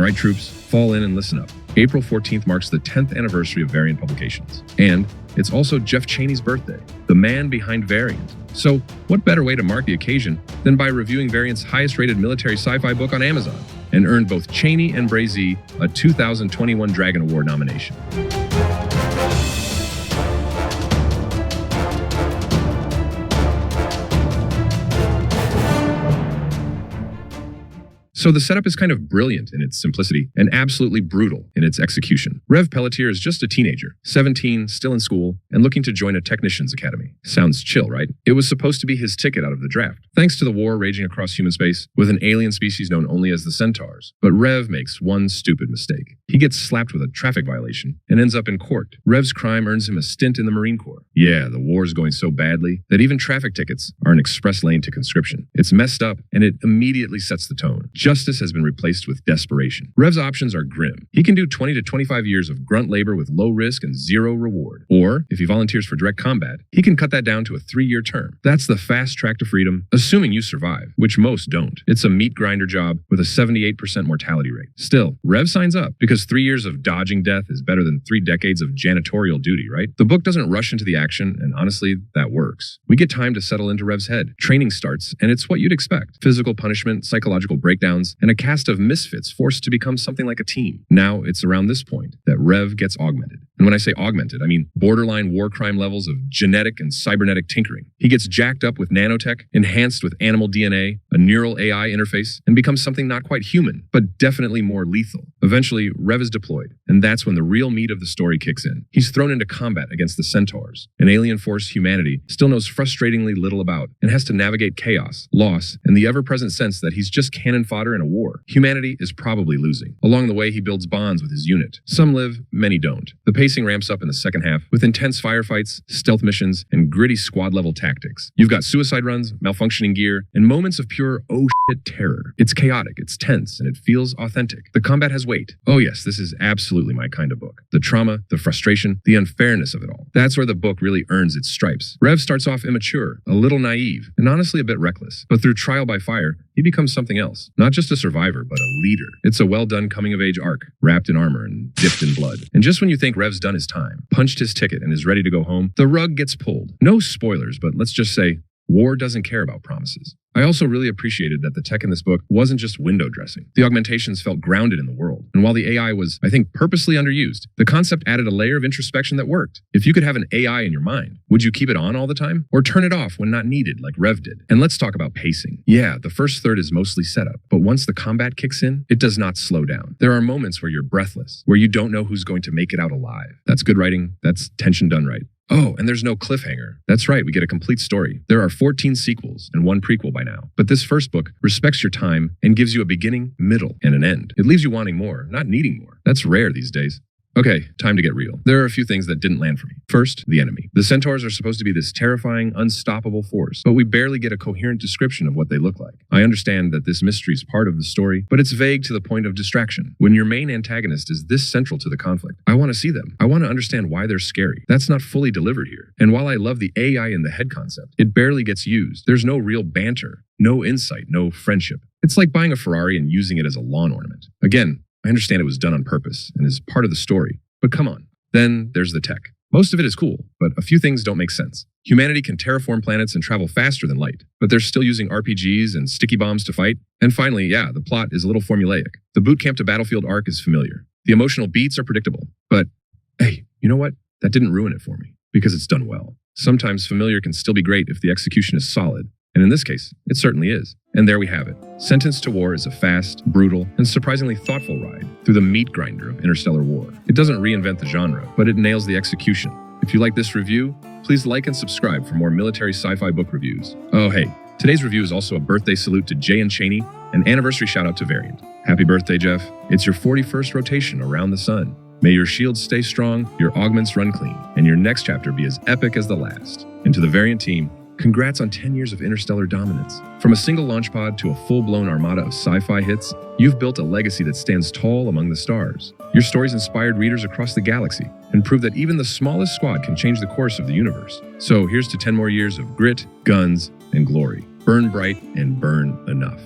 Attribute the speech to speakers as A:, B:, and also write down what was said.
A: All right, troops, fall in and listen up. April 14th marks the 10th anniversary of Variant Publications. And it's also Jeff Chaney's birthday, the man behind Variant. So what better way to mark the occasion than by reviewing Variant's highest-rated military sci-fi book on Amazon, and earned both Chaney and Brazee a 2021 Dragon Award nomination. So the setup is kind of brilliant in its simplicity and absolutely brutal in its execution. Rev Pelletier is just a teenager, 17, still in school, and looking to join a technician's academy. Sounds chill, right? It was supposed to be his ticket out of the draft, thanks to the war raging across human space with an alien species known only as the Centaurs. But Rev makes one stupid mistake. He gets slapped with a traffic violation and ends up in court. Rev's crime earns him a stint in the Marine Corps. Yeah, the war's going so badly that even traffic tickets are an express lane to conscription. It's messed up, and it immediately sets the tone. Justice has been replaced with desperation. Rev's options are grim. He can do 20 to 25 years of grunt labor with low risk and zero reward. Or, if he volunteers for direct combat, he can cut that down to a 3-year term. That's the fast track to freedom, assuming you survive, which most don't. It's a meat grinder job with a 78% mortality rate. Still, Rev signs up because 3 years of dodging death is better than 3 decades of janitorial duty, right? The book doesn't rush into the action, and honestly, that works. We get time to settle into Rev's head. Training starts, and it's what you'd expect. Physical punishment, psychological breakdowns, and a cast of misfits forced to become something like a team. Now, it's around this point that Rev gets augmented. And when I say augmented, I mean borderline war crime levels of genetic and cybernetic tinkering. He gets jacked up with nanotech, enhanced with animal DNA, a neural AI interface, and becomes something not quite human, but definitely more lethal. Eventually, Rev is deployed, and that's when the real meat of the story kicks in. He's thrown into combat against the Centaurs, an alien force humanity still knows frustratingly little about, and has to navigate chaos, loss, and the ever-present sense that he's just cannon fodder in a war. Humanity is probably losing. Along the way, he builds bonds with his unit. Some live, many don't. The pacing ramps up in the second half with intense firefights, stealth missions, and gritty squad-level tactics. You've got suicide runs, malfunctioning gear, and moments of pure oh shit terror. It's chaotic, it's tense, and it feels authentic. The combat has weight. Oh yes, this is absolutely my kind of book. The trauma, the frustration, the unfairness of it all. That's where the book really earns its stripes. Rev starts off immature, a little naive, and honestly a bit reckless. But through trial by fire, he becomes something else. Not just a survivor, but a leader. It's a well-done coming-of-age arc, wrapped in armor and dipped in blood. And just when you think Rev's done his time, punched his ticket, and is ready to go home, the rug gets pulled. No spoilers, but let's just say, war doesn't care about promises. I also really appreciated that the tech in this book wasn't just window dressing. The augmentations felt grounded in the world. And while the AI was, I think, purposely underused, the concept added a layer of introspection that worked. If you could have an AI in your mind, would you keep it on all the time? Or turn it off when not needed, like Rev did? And let's talk about pacing. Yeah, the first third is mostly setup, but once the combat kicks in, it does not slow down. There are moments where you're breathless, where you don't know who's going to make it out alive. That's good writing. That's tension done right. Oh, and there's no cliffhanger. That's right, we get a complete story. There are 14 sequels and 1 prequel by now. But this first book respects your time and gives you a beginning, middle, and an end. It leaves you wanting more, not needing more. That's rare these days. Okay, time to get real. There are a few things that didn't land for me. First, the enemy. The Centaurs are supposed to be this terrifying, unstoppable force, but we barely get a coherent description of what they look like. I understand that this mystery is part of the story, but it's vague to the point of distraction. When your main antagonist is this central to the conflict, I want to see them. I want to understand why they're scary. That's not fully delivered here. And while I love the AI in the head concept, it barely gets used. There's no real banter, no insight, no friendship. It's like buying a Ferrari and using it as a lawn ornament. Again, I understand it was done on purpose and is part of the story, but come on. Then there's the tech. Most of it is cool, but a few things don't make sense. Humanity can terraform planets and travel faster than light, but they're still using RPGs and sticky bombs to fight. And finally, yeah, the plot is a little formulaic. The boot camp to battlefield arc is familiar. The emotional beats are predictable. But hey, you know what? That didn't ruin it for me, because it's done well. Sometimes familiar can still be great if the execution is solid. And in this case, it certainly is. And there we have it. Sentenced to War is a fast, brutal, and surprisingly thoughtful ride through the meat grinder of interstellar war. It doesn't reinvent the genre, but it nails the execution. If you like this review, please like and subscribe for more military sci-fi book reviews. Oh hey, today's review is also a birthday salute to Jay and Chaney, an anniversary shout out to Variant. Happy birthday, Jeff. It's your 41st rotation around the sun. May your shields stay strong, your augments run clean, and your next chapter be as epic as the last. And to the Variant team, congrats on 10 years of interstellar dominance. From a single launch pod to a full-blown armada of sci-fi hits, you've built a legacy that stands tall among the stars. Your stories inspired readers across the galaxy and prove that even the smallest squad can change the course of the universe. So here's to 10 more years of grit, guns, and glory. Burn bright and burn enough.